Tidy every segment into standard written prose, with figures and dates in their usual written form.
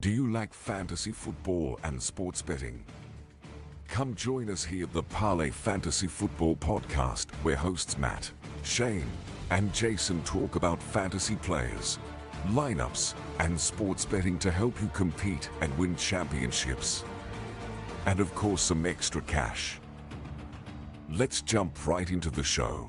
Do you like fantasy football and sports betting? Come join us here at the Parlay Fantasy Football Podcast, where hosts Matt, Shane, and Jason talk about fantasy players, lineups, and sports betting to help you compete and win championships. And of course, some extra cash. Let's jump right into the show.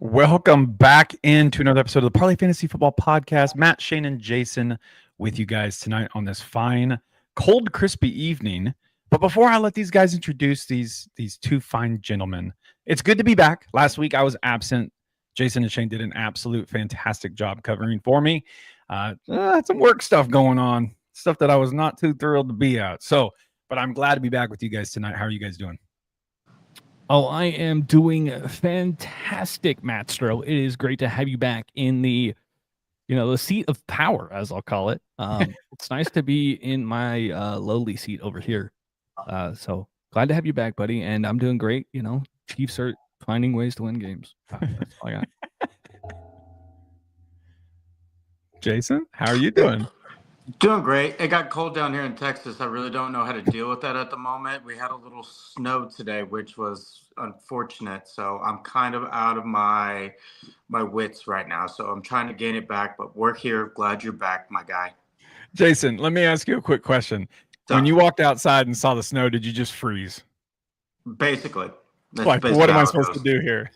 Welcome back into another episode of the Parlay Fantasy Football Podcast. Matt, Shane, and Jason with you guys tonight on this fine, cold, crispy evening. But before I let these guys introduce these two fine gentlemen, it's good to be back. Last week I was absent. Jason and Shane did an absolute fantastic job covering for me. Had some work stuff going on, stuff that I was not too thrilled to be at. But I'm glad to be back with you guys tonight. How are you guys doing? Oh, I am doing fantastic, Matt Stroh. It is great to have you back in the seat of power, as I'll call it. It's nice to be in my lowly seat over here. So glad to have you back, buddy. And I'm doing great. Chiefs are finding ways to win games. That's all I got. Jason, how are you doing? Doing great. It got cold down here in Texas. I really don't know how to deal with that at the moment. We had a little snow today, which was unfortunate. So I'm kind of out of my wits right now. So I'm trying to gain it back, but we're here. Glad you're back, my guy. Jason, let me ask you a quick question. When you walked outside and saw the snow, did you just freeze? Basically. Like, what am I supposed to do here?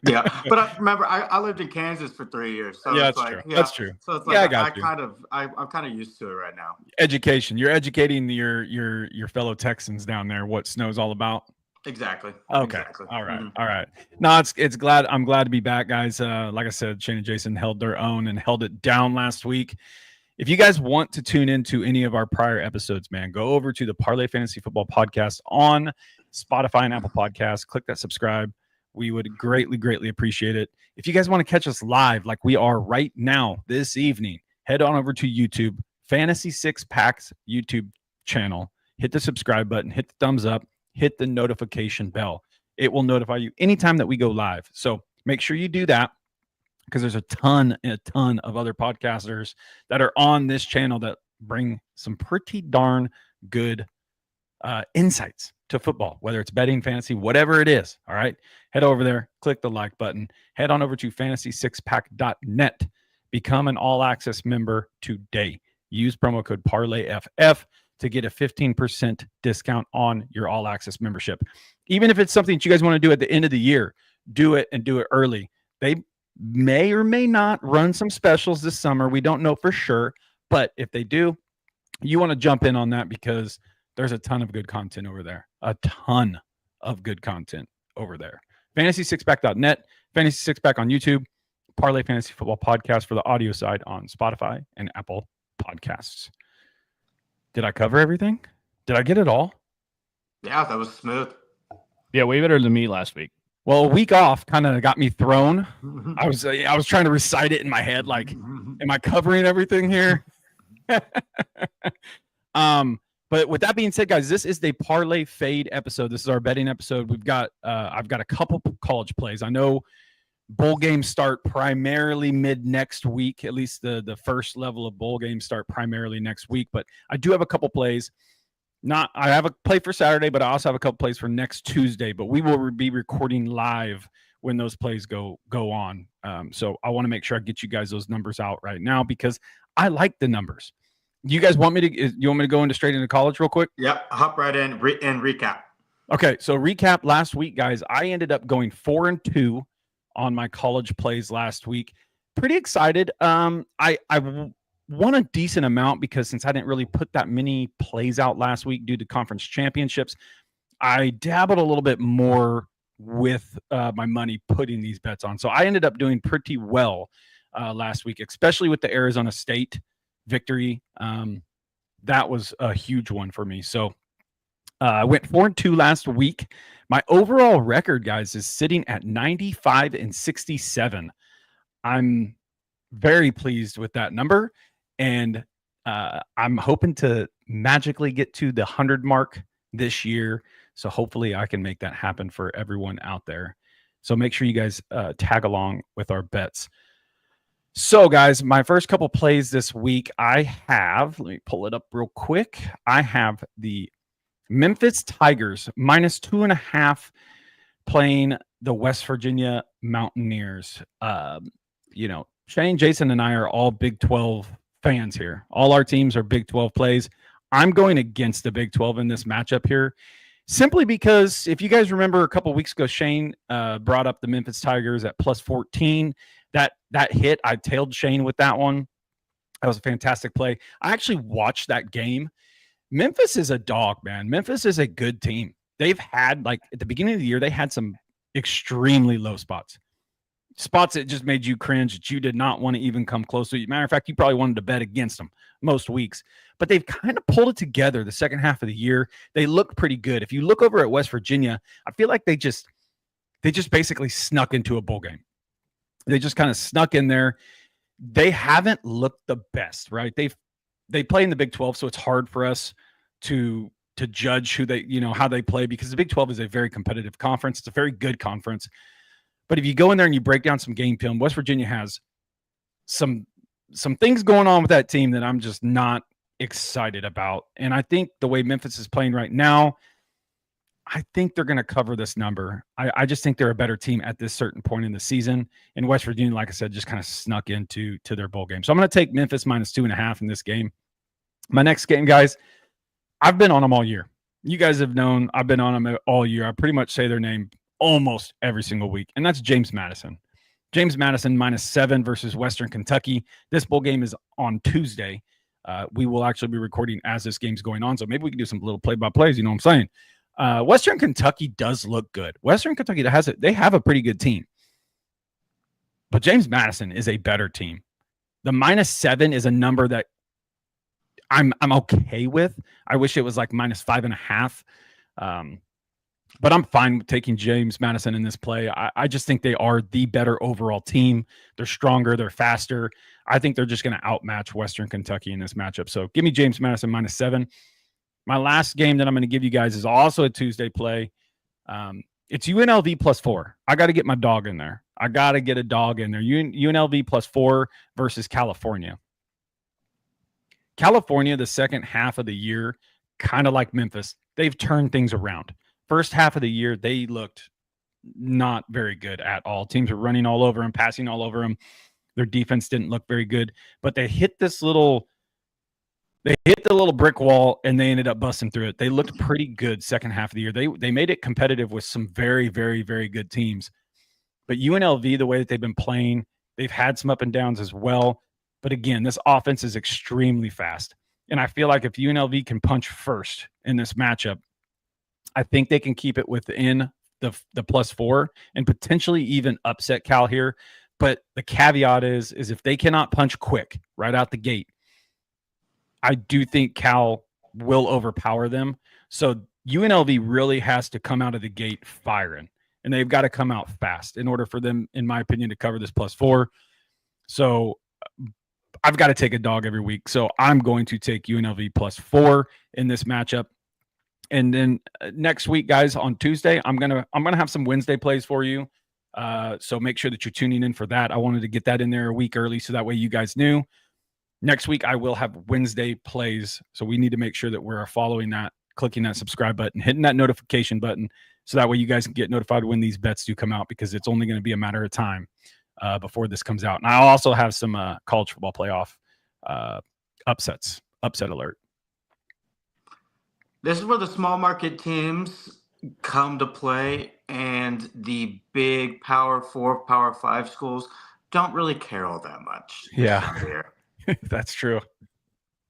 Yeah, but remember, I lived in Kansas for 3 years, so yeah, it's that's like, true. Yeah, that's true. So it's like I'm kind of used to it right now. Education. You're educating your fellow Texans down there what snow's all about. Exactly. Okay. Exactly. All right. Mm-hmm. All right. No, it's glad. I'm glad to be back, guys. Like I said, Shane and Jason held their own and held it down last week. If you guys want to tune into any of our prior episodes, man, go over to the Parlay Fantasy Football Podcast on Spotify and Apple Podcasts. Click that subscribe. We would greatly, greatly appreciate it. If you guys want to catch us live like we are right now this evening, head on over to YouTube, Fantasy Six Packs YouTube channel. Hit the subscribe button, hit the thumbs up, hit the notification bell. It will notify you anytime that we go live. So make sure you do that, because there's a ton of other podcasters that are on this channel that bring some pretty darn good insights to football, whether it's betting, fantasy, whatever it is. All right. Head over there, click the like button, head on over to fantasy6pack.net, become an all access member today. Use promo code Parlay FF to get a 15% discount on your all access membership. Even if it's something that you guys want to do at the end of the year, do it and do it early. They may or may not run some specials this summer. We don't know for sure, but if they do, you want to jump in on that, because there's a ton of good content over there. A ton of good content over there. Fantasy6pack.net, Fantasy Six Pack on YouTube, Parlay Fantasy Football Podcast for the audio side on Spotify and Apple Podcasts. Did I cover everything? Did I get it all? Yeah, that was smooth. Yeah, way better than me last week. Well, a week off kind of got me thrown. I was trying to recite it in my head, like, am I covering everything here? But with that being said, guys, this is the Parlay Fade episode. This is our betting episode. We've got I've got a couple college plays. I know bowl games start primarily mid next week. At least the first level of bowl games start primarily next week. But I do have a couple plays. I have a play for Saturday, but I also have a couple plays for next Tuesday. But we will be recording live when those plays go on. So I want to make sure I get you guys those numbers out right now, because I like the numbers. You guys want me to go straight into college real quick? Yep. Hop right in and recap. Okay. So recap last week, guys. I ended up going 4-2 on my college plays last week. Pretty excited. I won a decent amount, because since I didn't really put that many plays out last week due to conference championships, I dabbled a little bit more with my money putting these bets on. So I ended up doing pretty well last week, especially with the Arizona State victory. That was a huge one for me. So I went 4-2 last week. My overall record, guys, is sitting at 95-67. I'm very pleased with that number, and I'm hoping to magically get to the 100 mark this year. So hopefully I can make that happen for everyone out there. So make sure you guys tag along with our bets. So guys, my first couple plays this week, let me pull it up real quick. I have the Memphis Tigers -2.5 playing the West Virginia Mountaineers. Shane, Jason, and I are all Big 12 fans here. All our teams are Big 12 plays. I'm going against the Big 12 in this matchup here, simply because if you guys remember a couple weeks ago, Shane brought up the Memphis Tigers at +14. That hit. I tailed Shane with that one. That was a fantastic play. I actually watched that game. Memphis is a dog, man. Memphis is a good team. They've had, like, at the beginning of the year, they had some extremely low spots that just made you cringe, that you did not want to even come close to. Matter of fact, you probably wanted to bet against them most weeks. But they've kind of pulled it together the second half of the year. They look pretty good. If you look over at West Virginia, I feel like they just basically snuck into a bowl game. They just kind of snuck in there. They haven't looked the best, right? They play in the Big 12, so it's hard for us to judge who they, how they play, because the Big 12 is a very competitive conference. It's a very good conference. But if you go in there and you break down some game film, West Virginia has some things going on with that team that I'm just not excited about. And I think the way Memphis is playing right now, I think they're going to cover this number. I just think they're a better team at this certain point in the season. And West Virginia, like I said, just kind of snuck into their bowl game. So I'm going to take Memphis -2.5 in this game. My next game, guys, I've been on them all year. You guys have known I've been on them all year. I pretty much say their name almost every single week, and that's James Madison. James Madison -7 versus Western Kentucky. This bowl game is on Tuesday. We will actually be recording as this game's going on, so maybe we can do some little play-by-plays, you know what I'm saying? Western Kentucky does look good. Western Kentucky they have a pretty good team. But James Madison is a better team. The -7 is a number that I'm okay with. I wish it was like -5.5. But I'm fine with taking James Madison in this play. I just think they are the better overall team. They're stronger. They're faster. I think they're just going to outmatch Western Kentucky in this matchup. So give me James Madison -7. My last game that I'm going to give you guys is also a Tuesday play. It's UNLV +4. I got to get my dog in there. I got to get a dog in there. UNLV +4 versus California. California, the second half of the year, kind of like Memphis, they've turned things around. First half of the year, they looked not very good at all. Teams were running all over them, passing all over them. Their defense didn't look very good, but they hit the little brick wall and they ended up busting through it. They looked pretty good second half of the year. They made it competitive with some very, very, very good teams. But UNLV, the way that they've been playing, they've had some up and downs as well. But again, this offense is extremely fast. And I feel like if UNLV can punch first in this matchup, I think they can keep it within the +4 and potentially even upset Cal here. But the caveat is if they cannot punch quick right out the gate, I do think Cal will overpower them. So UNLV really has to come out of the gate firing, and they've got to come out fast in order for them, in my opinion, to cover this +4. So I've got to take a dog every week. So I'm going to take UNLV +4 in this matchup. And then next week, guys, on Tuesday, I'm gonna have some Wednesday plays for you. So make sure that you're tuning in for that. I wanted to get that in there a week early so that way you guys knew. Next week, I will have Wednesday plays. So we need to make sure that we're following that, clicking that subscribe button, hitting that notification button, so that way you guys can get notified when these bets do come out, because it's only going to be a matter of time before this comes out. And I'll also have some college football playoff upset alert. This is where the small market teams come to play, and the big Power 4, Power 5 schools don't really care all that much. Yeah, that's true.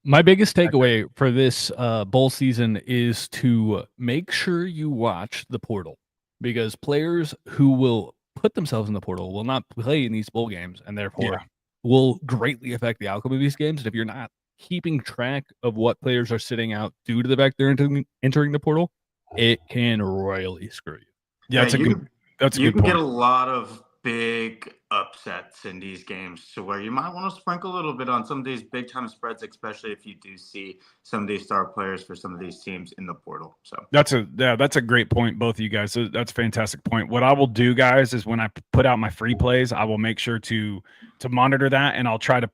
My biggest takeaway for this bowl season is to make sure you watch the portal, because players who will put themselves in the portal will not play in these bowl games, and therefore will greatly affect the outcome of these games. And if you're not keeping track of what players are sitting out due to the fact they're entering the portal, it can royally screw you. Yeah, that's a good you can point. get a lot of big upsets in these games to where you might want to sprinkle a little bit on some of these big time spreads, especially if you do see some of these star players for some of these teams in the portal. So that's a great point, both of you guys. So that's a fantastic point. What I will do, guys, is when I put out my free plays, I will make sure to monitor that, and I'll try to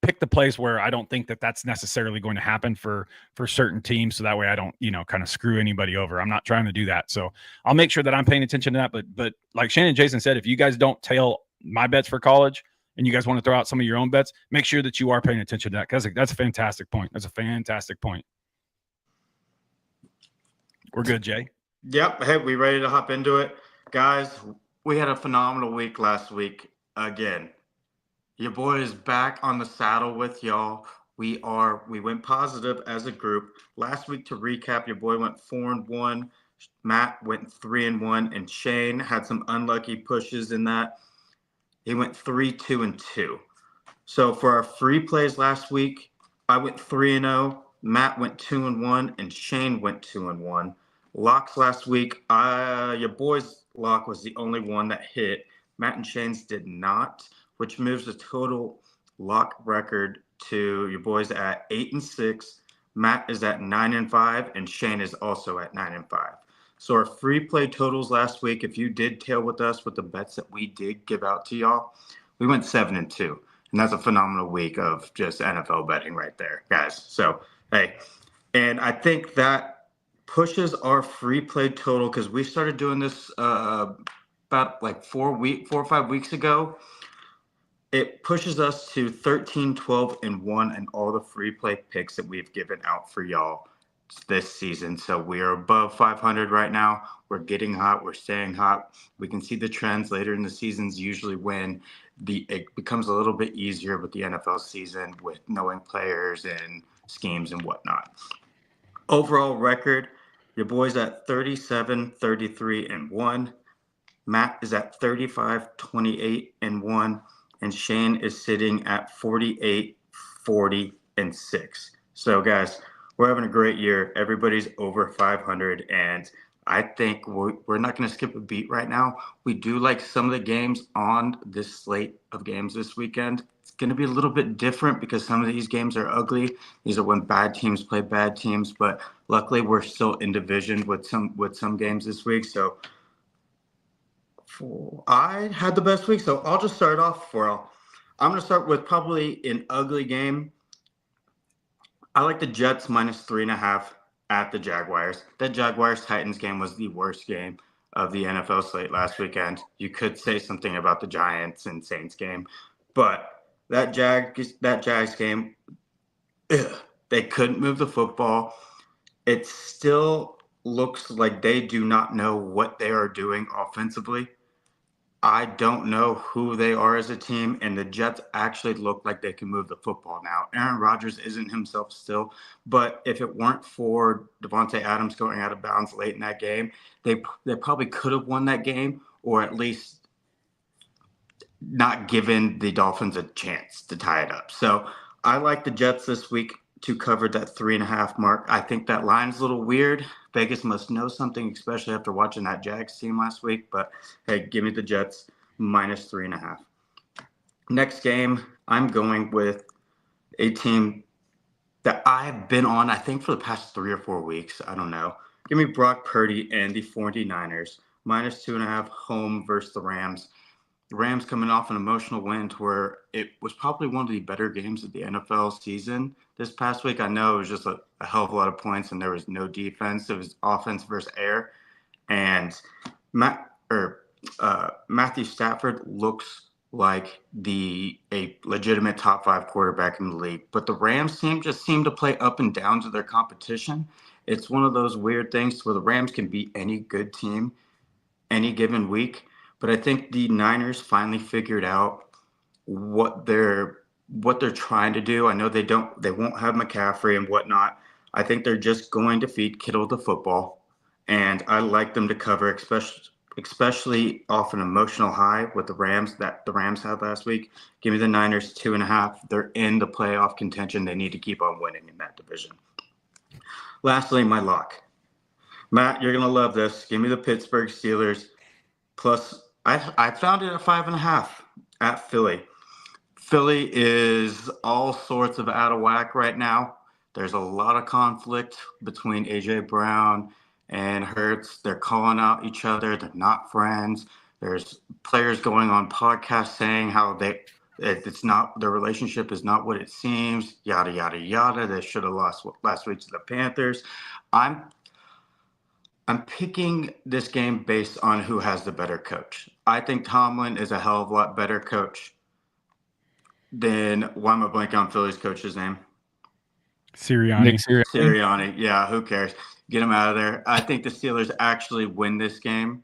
pick the plays where I don't think that that's necessarily going to happen for certain teams, so that way I don't kind of screw anybody over. I'm not trying to do that, so I'll make sure that I'm paying attention to that. But like Shannon and Jason said, if you guys don't tail my bets for college and you guys want to throw out some of your own bets, make sure that you are paying attention to that, because that's a fantastic point. That's a fantastic point. We're good, Jay. Yep. Hey, we ready to hop into it, guys? We had a phenomenal week last week again. Your boy is back on the saddle with y'all. We went positive as a group. Last week, to recap, your boy went 4-1. Matt went 3-1, and Shane had some unlucky pushes in that. He went 3-2-2. So for our free plays last week, I went 3-0. Matt went 2-1, and Shane went 2-1. Locks last week, your boy's lock was the only one that hit. Matt and Shane's did not, which moves the total lock record to your boys at 8-6. Matt is at 9-5, and Shane is also at 9-5. So our free play totals last week, if you did tail with us with the bets that we did give out to y'all, we went 7-2, and that's a phenomenal week of just NFL betting right there, guys. So hey, and I think that pushes our free play total, because we started doing this about like 4 or 5 weeks ago. It pushes us to 13, 12, and 1 in all the free play picks that we've given out for y'all this season. So we are above 500 right now. We're getting hot. We're staying hot. We can see the trends later in the seasons, usually when it becomes a little bit easier with the NFL season, with knowing players and schemes and whatnot. Overall record, your boy's at 37, 33, and 1. Matt is at 35, 28, and 1. And Shane is sitting at 48, 40, and 6. So, guys, we're having a great year. Everybody's over 500, and I think we're not going to skip a beat right now. We do like some of the games on this slate of games this weekend. It's going to be a little bit different because some of these games are ugly. These are when bad teams play bad teams, but luckily we're still in division with some games this week. So I had the best week, so I'll just start off for all. I'm going to start with probably an ugly game. I like the Jets minus 3.5 at the Jaguars. That Jaguars-Titans game was the worst game of the NFL slate last weekend. You could say something about the Giants and Saints game, but that Jags game, they couldn't move the football. It still looks like they do not know what they are doing offensively. I don't know who they are as a team, and the Jets actually look like they can move the football now. Aaron Rodgers isn't himself still, but if it weren't for Devontae Adams going out of bounds late in that game, they probably could have won that game, or at least not given the Dolphins a chance to tie it up. So I like the Jets this week to cover that 3.5 mark. I think that line's a little weird. Vegas must know something, especially after watching that Jags team last week. But hey, give me the Jets minus 3.5. Next game, I'm going with a team that I've been on, I think, for the past 3 or 4 weeks. I don't know. Give me Brock Purdy and the 49ers minus 2.5 home versus the Rams. The Rams coming off an emotional win to where it was probably one of the better games of the NFL season this past week. I know it was just a hell of a lot of points and there was no defense. It was offense versus air. And Matthew Stafford looks like a legitimate top 5 quarterback in the league. But the Rams team just seemed to play up and down to their competition. It's one of those weird things where the Rams can beat any good team any given week. But I think the Niners finally figured out what they're trying to do. I know they won't have McCaffrey and whatnot. I think they're just going to feed Kittle the football, and I like them to cover, especially off an emotional high with the Rams that the Rams had last week. Give me the Niners 2.5. They're in the playoff contention. They need to keep on winning in that division. Lastly, my lock. Matt, you're gonna love this. Give me the Pittsburgh Steelers plus I found it at 5.5 at Philly. Philly is all sorts of out of whack right now. There's a lot of conflict between AJ Brown and Hurts. They're calling out each other. They're not friends. There's players going on podcasts saying how it's not, their relationship is not what it seems. Yada yada yada. They should have lost last week to the Panthers. I'm picking this game based on who has the better coach. I think Tomlin is a hell of a lot better coach than, why am I blanking on Philly's coach's name? Sirianni. Nick Sirianni. Sirianni. Yeah, who cares? Get him out of there. I think the Steelers actually win this game,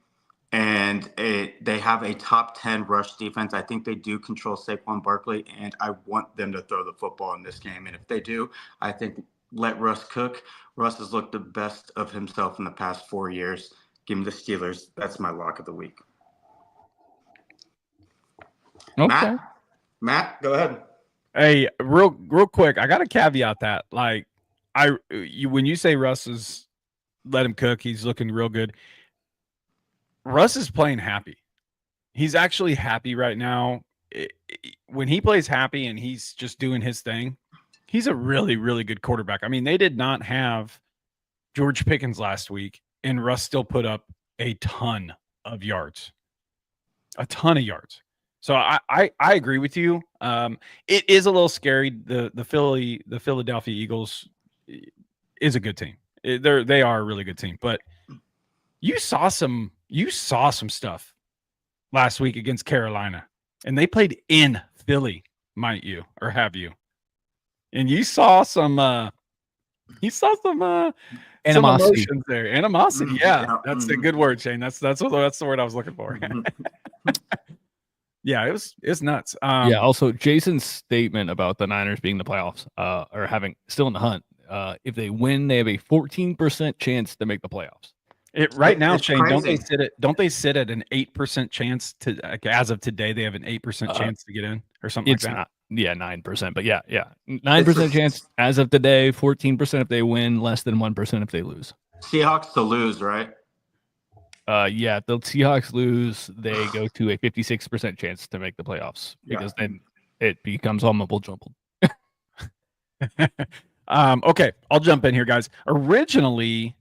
and they have a top 10 rush defense. I think they do control Saquon Barkley, and I want them to throw the football in this game. And if they do, I think let Russ cook. Russ has looked the best of himself in the past 4 years. Give me the Steelers. That's my lock of the week. Okay. Matt, go ahead. Hey, real quick, I got to caveat that. Like, when you say Russ is let him cook, he's looking real good. Russ is playing happy. He's actually happy right now. When he plays happy and he's just doing his thing, he's a really, really good quarterback. I mean, they did not have George Pickens last week, and Russ still put up a ton of yards. A ton of yards. So I agree with you. It is a little scary. The Philadelphia Eagles is a good team. They are a really good team. But you saw some stuff last week against Carolina, and they played in Philly, might you or have you? And you saw some Animosity. some emotions there. Animosity. Yeah, that's a good word, Shane. That's the word I was looking for. Yeah, it's nuts. Yeah. Also, Jason's statement about the Niners being in the playoffs, or having still in the hunt. If they win, they have a 14% chance to make the playoffs. Right now, it's Shane, crazy. don't they sit at an 8% chance to, like, as of today, they have an 8% chance to get in or something like It's that? not. Yeah, 9%. But yeah, 9% chance as of today. 14% if they win. Less than 1% if they lose. Seahawks to lose, right? Yeah, if the Seahawks lose, they go to a 56% chance to make the playoffs because then it becomes all mumble jumbled. Okay, I'll jump in here, guys. Originally,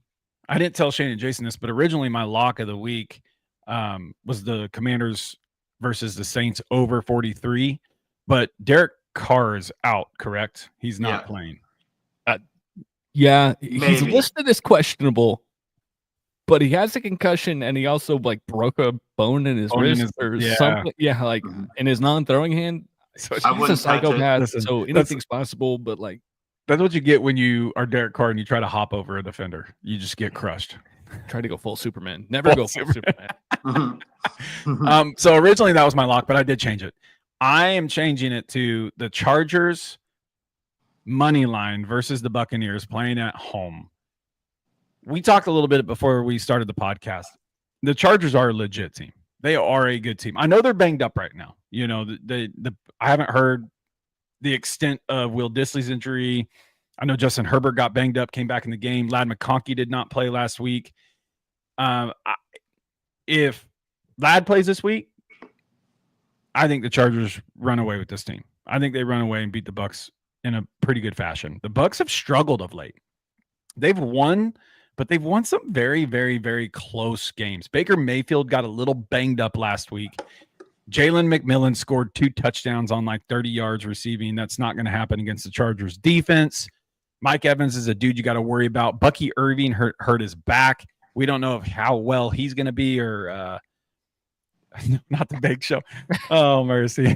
I didn't tell Shane and Jason this, but originally my lock of the week was the Commanders versus the Saints over 43. But Derek Carr is out, correct? He's not playing. Yeah, he's Maybe. listed as questionable, but he has a concussion and he also like broke a bone in his wrist or something. Yeah, like in his non-throwing hand. So I He's a wouldn't touch it. psychopath, Listen, so anything's possible. But like, that's what you get when you are Derek Carr and you try to hop over a defender. You just get crushed. try to go full Superman. Never go full Superman. So originally that was my lock, but I did change it. I am changing it to the Chargers money line versus the Buccaneers playing at home. We talked a little bit before we started the podcast. The Chargers are a legit team. They are a good team. I know they're banged up right now. You know, I haven't heard the extent of Will Dissly's injury. I know Justin Herbert got banged up, came back in the game. Ladd McConkey did not play last week. If Ladd plays this week, I think the Chargers run away with this team. I think they run away and beat the Bucs in a pretty good fashion. The Bucs have struggled of late. They've won, but they've won some very, very, very close games. Baker Mayfield got a little banged up last week. Jalen McMillan scored 2 touchdowns on like 30 yards receiving. That's not going to happen against the Chargers defense. Mike Evans is a dude you got to worry about. Bucky Irving hurt his back. We don't know how well he's going to be, or not the Bake Show. Oh, mercy.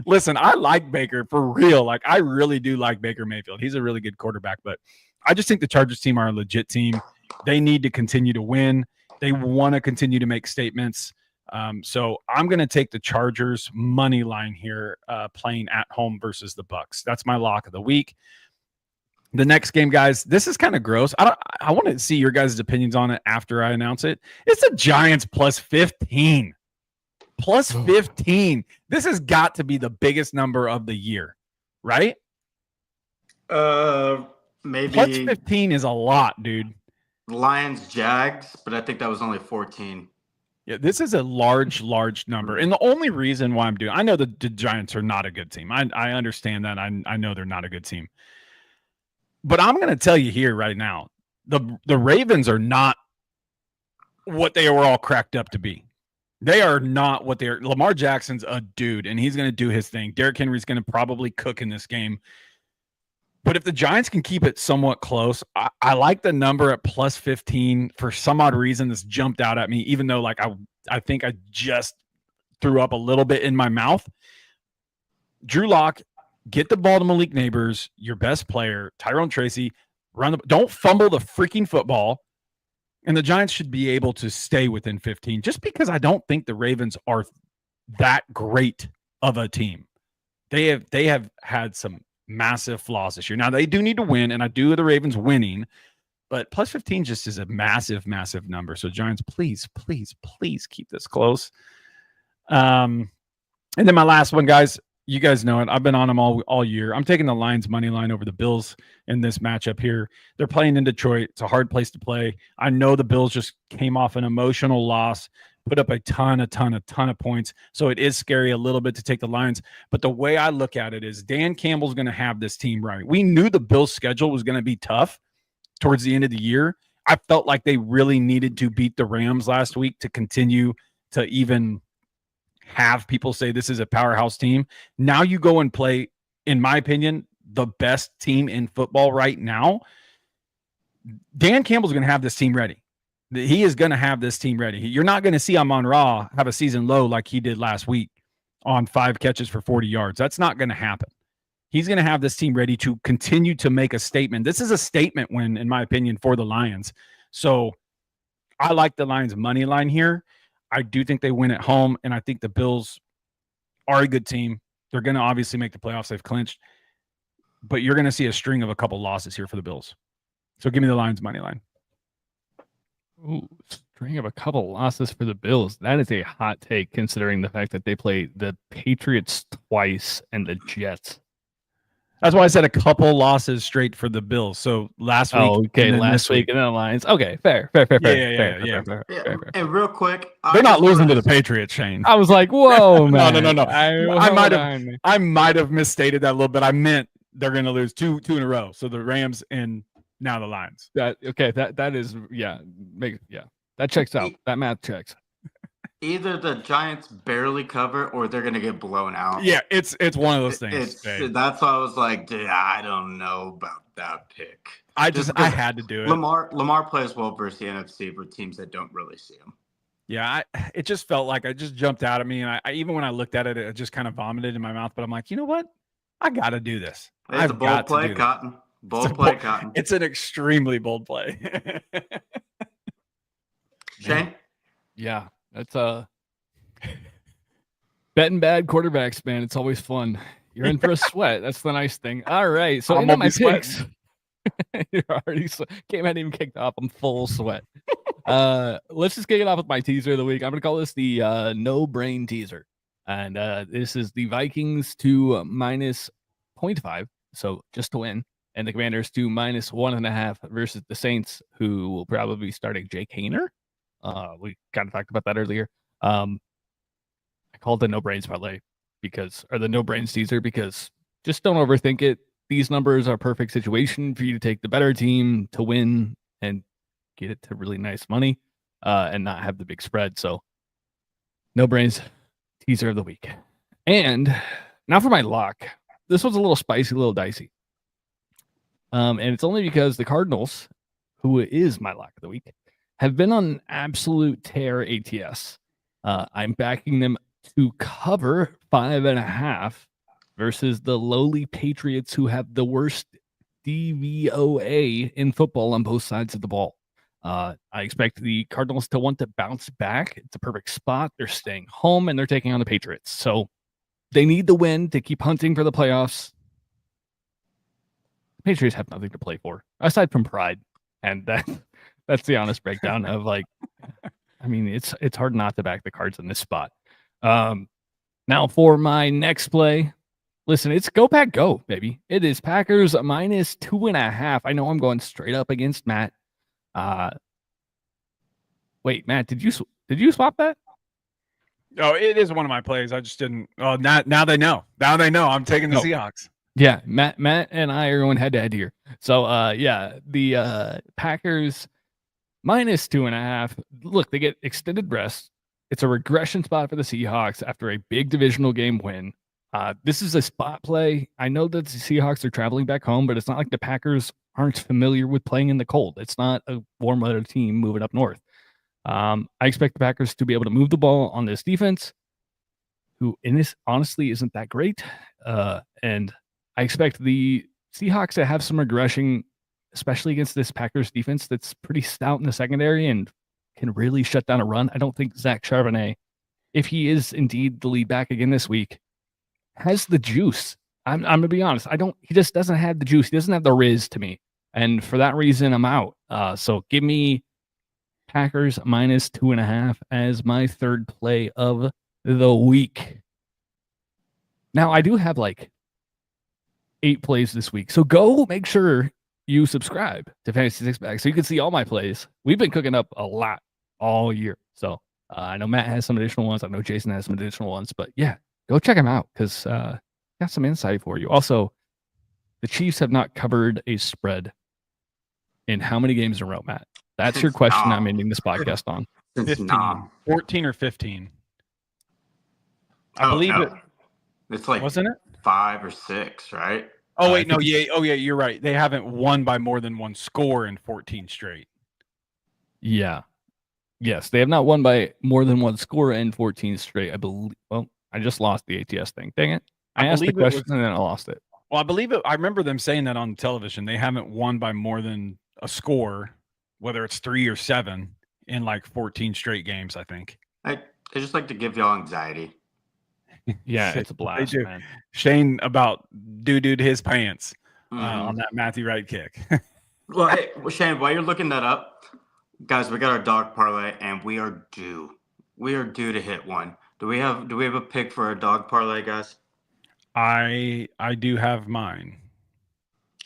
Listen, I like Baker for real. Like, I really do like Baker Mayfield. He's a really good quarterback, but I just think the Chargers team are a legit team. They need to continue to win. They want to continue to make statements. So I'm going to take the Chargers money line here, playing at home versus the Bucs. That's my lock of the week. The next game, guys, this is kind of gross. I want to see your guys' opinions on it after I announce it. It's the Giants plus 15. Plus 15. This has got to be the biggest number of the year, right? Maybe Plus 15 is a lot, dude. Lions Jags, but I think that was only 14. Yeah, this is a large number. And the only reason why I know the Giants are not a good team. I understand that. I know they're not a good team. But I'm going to tell you here right now, the Ravens are not what they were all cracked up to be. They are not what they're. Lamar Jackson's a dude, and he's going to do his thing. Derrick Henry's going to probably cook in this game. But if the Giants can keep it somewhat close, I like the number at plus 15 for some odd reason. This jumped out at me, even though like I think I just threw up a little bit in my mouth. Drew Lock, get the ball to Malik Neighbors, your best player, Tyrone Tracy. Don't fumble the freaking football. And the Giants should be able to stay within 15, just because I don't think the Ravens are that great of a team. They have had some massive flaws this year. Now they do need to win, and I do the Ravens winning, but plus 15 just is a massive number. So Giants, please keep this close. And then my last one, guys, you guys know it. I've been on them all year. I'm taking the Lions money line over the Bills in this matchup here. They're playing in Detroit. It's a hard place to play. I know the Bills just came off an emotional loss, put up a ton of points. So it is scary a little bit to take the Lions. But the way I look at it is Dan Campbell's going to have this team right. We knew the Bills' schedule was going to be tough towards the end of the year. I felt like they really needed to beat the Rams last week to continue to even have people say this is a powerhouse team. Now you go and play, in my opinion, the best team in football right now. Dan Campbell's going to have this team ready. He is going to have this team ready. You're not going to see Amon-Ra have a season low like he did last week on 5 catches for 40 yards. That's not going to happen. He's going to have this team ready to continue to make a statement. This is a statement win, in my opinion, for the Lions. So I like the Lions money line here. I do think they win at home, and I think the Bills are a good team. They're going to obviously make the playoffs. They've clinched. But you're going to see a string of a couple losses here for the Bills. So give me the Lions money line. Ooh, string of a couple losses for the Bills. That is a hot take, considering the fact that they play the Patriots twice and the Jets. That's why I said a couple losses straight for the Bills. So last week. Oh, okay, last week and then the Lions. Okay, fair. Yeah. And real quick, they're not losing to the Patriots, Shane. I was like, whoa, man. No. I might have misstated that a little bit. I meant they're going to lose two in a row. So the Rams and now the Lions. That is that checks out. That math checks. Either the Giants barely cover or they're going to get blown out. Yeah, it's one of those things. That's why I was like, dude, I don't know about that pick. I had to do it. Lamar plays well versus the NFC for teams that don't really see him. Yeah, it just felt like it just jumped out at me. And I even when I looked at it, it just kind of vomited in my mouth. But I'm like, you know what? I got to do this. It's a bold play, Cotton. Bold play, Cotton. It's an extremely bold play. Shane? Yeah. That's betting bad quarterbacks, man. It's always fun. You're in for a sweat. That's the nice thing. All right, so into my picks. You're already game hadn't even kicked off. I'm full sweat. Let's just kick it off with my teaser of the week. I'm gonna call this the no brain teaser, and this is the Vikings to minus 0.5, so just to win, and the Commanders to minus 1.5 versus the Saints, who will probably be starting Jake Haener. We kind of talked about that earlier. I called the no brains parlay or the no brains teaser because just don't overthink it. These numbers are a perfect situation for you to take the better team to win and get it to really nice money and not have the big spread. So no brains teaser of the week. And now for my lock. This one's a little spicy, a little dicey. And it's only because the Cardinals, who is my lock of the week, have been on an absolute tear ATS. I'm backing them to cover 5.5 versus the lowly Patriots, who have the worst DVOA in football on both sides of the ball. I expect the Cardinals to want to bounce back. It's a perfect spot. They're staying home and they're taking on the Patriots. So they need the win to keep hunting for the playoffs. The Patriots have nothing to play for aside from pride. And that's the honest breakdown of like, I mean, it's hard not to back the Cards in this spot. Now for my next play, listen, it's go pack go, baby. It is Packers minus 2.5. I know I'm going straight up against Matt. Wait, Matt, did you Did you swap that? Oh, it is one of my plays. I just didn't. Oh, now they know. Now they know I'm taking the Seahawks. Yeah, Matt and I are going head to head here. So the Packers minus 2.5. Look, they get extended rest. It's a regression spot for the Seahawks after a big divisional game win. This is a spot play. I know that the Seahawks are traveling back home, but it's not like the Packers aren't familiar with playing in the cold. It's not a warm weather team moving up north. I expect the Packers to be able to move the ball on this defense, who in this honestly isn't that great. And I expect the Seahawks to have some regression, especially against this Packers defense that's pretty stout in the secondary and can really shut down a run. I don't think Zach Charbonnet, if he is indeed the lead back again this week, has the juice. I'm gonna be honest. He just doesn't have the juice. He doesn't have the riz to me. And for that reason, I'm out. So give me Packers minus 2.5 as my third play of the week. Now I do have like 8 plays this week. So go make sure you subscribe to Fantasy Six Pack so you can see all my plays. We've been cooking up a lot all year. So I know Matt has some additional ones. I know Jason has some additional ones. But yeah, go check them out because got some insight for you. Also, the Chiefs have not covered a spread in how many games in a row, Matt? That's your question I'm ending this podcast on. 15. 14 or 15. I believe it. It's like, wasn't it 5 or 6, right? Oh, wait, no. Yeah. Oh, yeah. You're right. They haven't won by more than one score in 14 straight. Yeah. Yes, they have not won by more than one score in 14 straight. I believe. Well, I just lost the ATS thing. Dang it. I asked the question and then I lost it. Well, I believe it. I remember them saying that on television. They haven't won by more than a score, whether it's 3 or 7, in like 14 straight games, I think. I just like to give y'all anxiety. Yeah, it's a blast, man. Shane about doo-dooed his pants on that Matthew Wright kick. Well, hey, Shane, while you're looking that up, guys, we got our Dawg Parlay, and we are due. We are due to hit one. Do we have a pick for our Dawg Parlay, guys? I do have mine.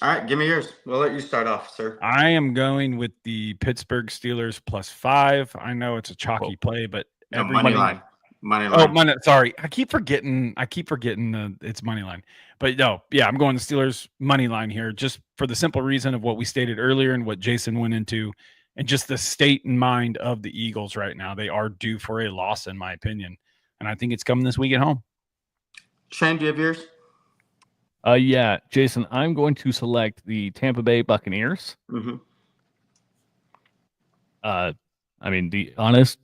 All right, give me yours. We'll let you start off, sir. I am going with the Pittsburgh Steelers +5. I know it's a chalky play, but money line. Oh, money. Sorry, I keep forgetting. It's money line. But no, yeah, I'm going the Steelers money line here, just for the simple reason of what we stated earlier and what Jason went into, and just the state and mind of the Eagles right now. They are due for a loss, in my opinion, and I think it's coming this week at home. Shane, do you have yours? Yeah, Jason, I'm going to select the Tampa Bay Buccaneers. Mm-hmm. I mean, the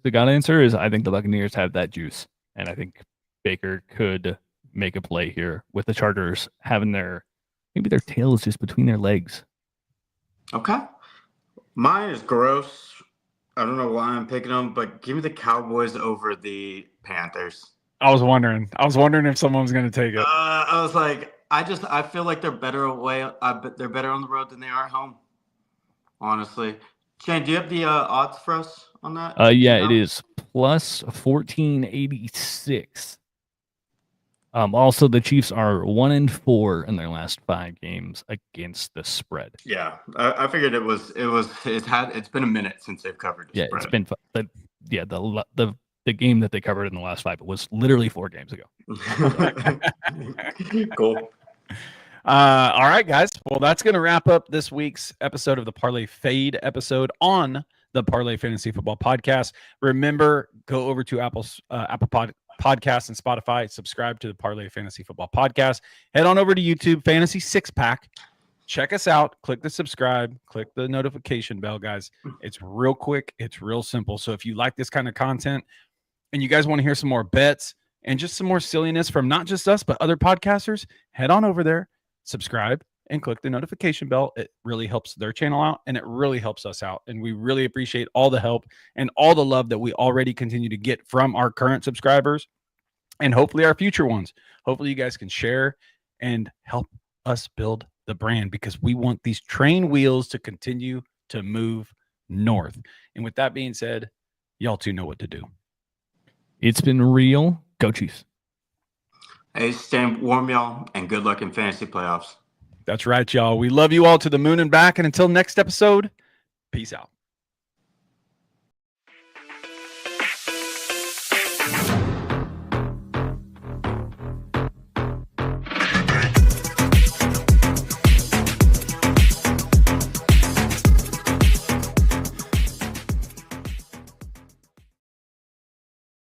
God answer is I think the Buccaneers have that juice, and I think Baker could make a play here with the Chargers having maybe their tail is just between their legs. Okay. Mine is gross. I don't know why I'm picking them, but give me the Cowboys over the Panthers. I was wondering if someone was going to take it. I was like, I feel like they're better away. They're better on the road than they are at home. Honestly, Shane, do you have the odds for us on that? Yeah, it is plus 1486. Also, the Chiefs are 1-4 in their last 5 games against the spread. Yeah, I figured it's been a minute since they've covered the spread. It's been the game that they covered in the last 5 was literally 4 games ago. Cool. All right, guys. Well, that's going to wrap up this week's episode of the Parlay Fade episode on the Parlay Fantasy Football Podcast. Remember, go over to Apple Podcasts and Spotify. Subscribe to the Parlay Fantasy Football Podcast. Head on over to YouTube, Fantasy Six Pack. Check us out. Click the subscribe. Click the notification bell, guys. It's real quick. It's real simple. So if you like this kind of content and you guys want to hear some more bets and just some more silliness from not just us, but other podcasters, head on over there, subscribe, and click the notification bell. It really helps their channel out, and it really helps us out. And we really appreciate all the help and all the love that we already continue to get from our current subscribers and hopefully our future ones. Hopefully you guys can share and help us build the brand, because we want these train wheels to continue to move north. And with that being said, y'all two know what to do. It's been real. Go Chiefs. Hey, stay warm, y'all, and good luck in fantasy playoffs. That's right, y'all. We love you all to the moon and back. And until next episode, peace out.